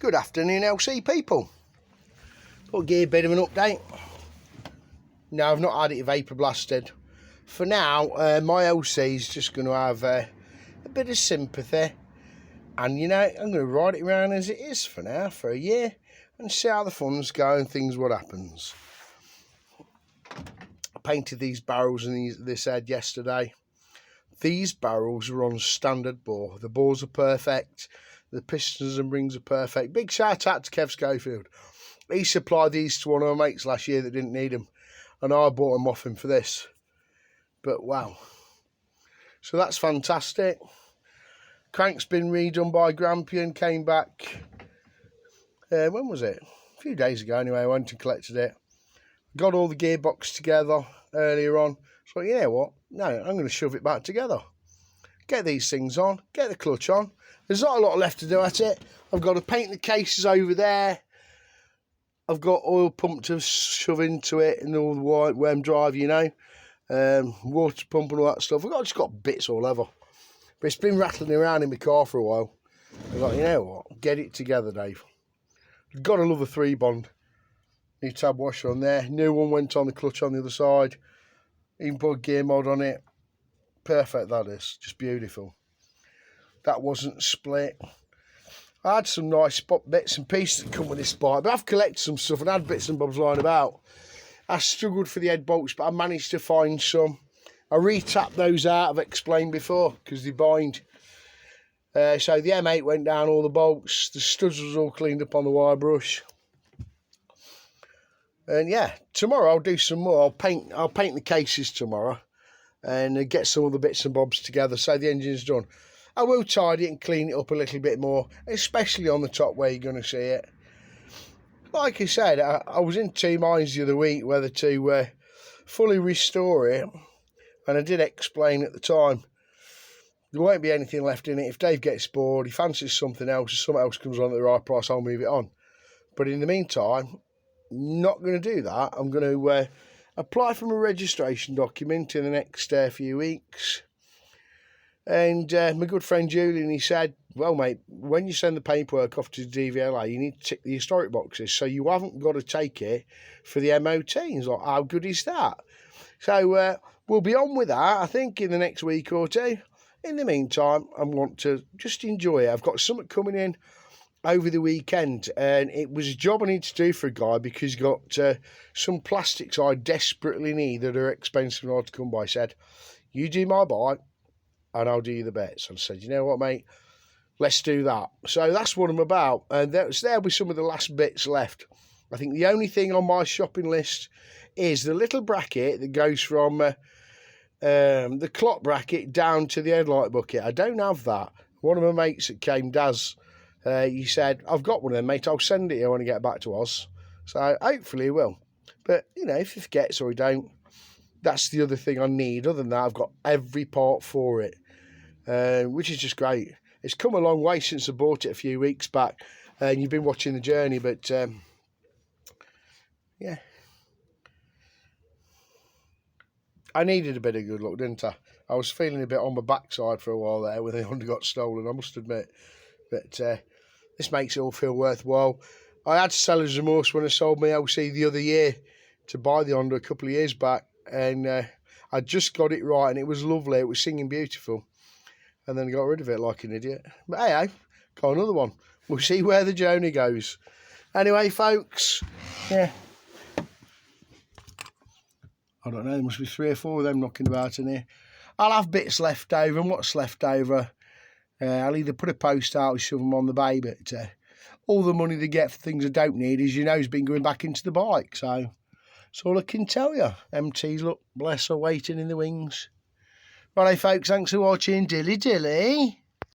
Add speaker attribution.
Speaker 1: Good afternoon, LC people. Thought I'd give you a bit of an update. No, I've not had it vapor blasted. For now, my LC is just going to have a bit of sympathy. And, you know, I'm going to ride it around as it is for now, for a year. And see how the fun's go and things what happens. I painted these barrels and this head yesterday. These barrels are on standard bore. The bores are perfect. The pistons and rings are perfect. Big shout out to Kev Schofield. He supplied these to one of my mates last year that didn't need them. And I bought them off him for this. But wow. So that's fantastic. Crank's been redone by Grampian. Came back. When was it? A few days ago anyway. I went and collected it. Got all the gearbox together earlier on. So you know what? No, I'm going to shove it back together. Get these things on. Get the clutch on. There's not a lot left to do at it. I've got to paint the cases over there. I've got oil pump to shove into it and all the white worm drive, you know. Water pump and all that stuff. I've just got bits all over. But it's been rattling around in my car for a while. I thought, you know what? Get it together, Dave. I've got to love a 3-bond. New tab washer on there. New one went on the clutch on the other side. Even put a gear mod on it. Perfect, that is. Just beautiful. That wasn't split. I had some nice spot bits and pieces that come with this bike, but I've collected some stuff and had bits and bobs lying about. I struggled for the head bolts, but I managed to find some. I re-tapped those out, I've explained before, because they bind. So the M8 went down all the bolts. The studs was all cleaned up on the wire brush. And yeah, tomorrow I'll do some more. I'll paint the cases tomorrow and get some of the bits and bobs together so the engine's done. I will tidy it and clean it up a little bit more, especially on the top where you're going to see it. Like I said, I was in two minds the other week whether to fully restore it, and I did explain at the time there won't be anything left in it. If Dave gets bored, he fancies something else, or something else comes on at the right price, I'll move it on. But in the meantime, not going to do that. I'm going to apply for my registration document in the next few weeks. And my good friend Julian, he said, well, mate, when you send the paperwork off to the DVLA, you need to tick the historic boxes, so you haven't got to take it for the MOT. He's like, how good is that? So we'll be on with that, I think, in the next week or two. In the meantime, I want to just enjoy it. I've got something coming in over the weekend, and it was a job I need to do for a guy because he's got some plastics I desperately need that are expensive and hard to come by. He said, you do my bike, and I'll do you the bets. And I said, you know what, mate? Let's do that. So that's what I'm about. And there'll be some of the last bits left. I think the only thing on my shopping list is the little bracket that goes from the clock bracket down to the headlight bucket. I don't have that. One of my mates that came does. He said, I've got one of them, mate. I'll send it to you when I get back to Oz. So hopefully he will. But, you know, if he forgets or he don't, that's the other thing I need. Other than that, I've got every part for it. Which is just great. It's come a long way since I bought it a few weeks back, and you've been watching the journey, but yeah. I needed a bit of good luck, didn't I? I was feeling a bit on my backside for a while there when the Honda got stolen, I must admit. But this makes it all feel worthwhile. I had seller's remorse when I sold my LC the other year to buy the Honda a couple of years back, and I just got it right, and it was lovely. It was singing beautiful. And then I got rid of it like an idiot. But hey, got another one. We'll see where the journey goes. Anyway, folks, yeah. I don't know, there must be 3 or 4 of them knocking about in here. I'll have bits left over, and what's left over, I'll either put a post out or shove them on the bay, but all the money they get for things I don't need, as you know, has been going back into the bike. So that's all I can tell you. MT's, look, bless her, waiting in the wings. Righto, folks, thanks for watching. Dilly dilly.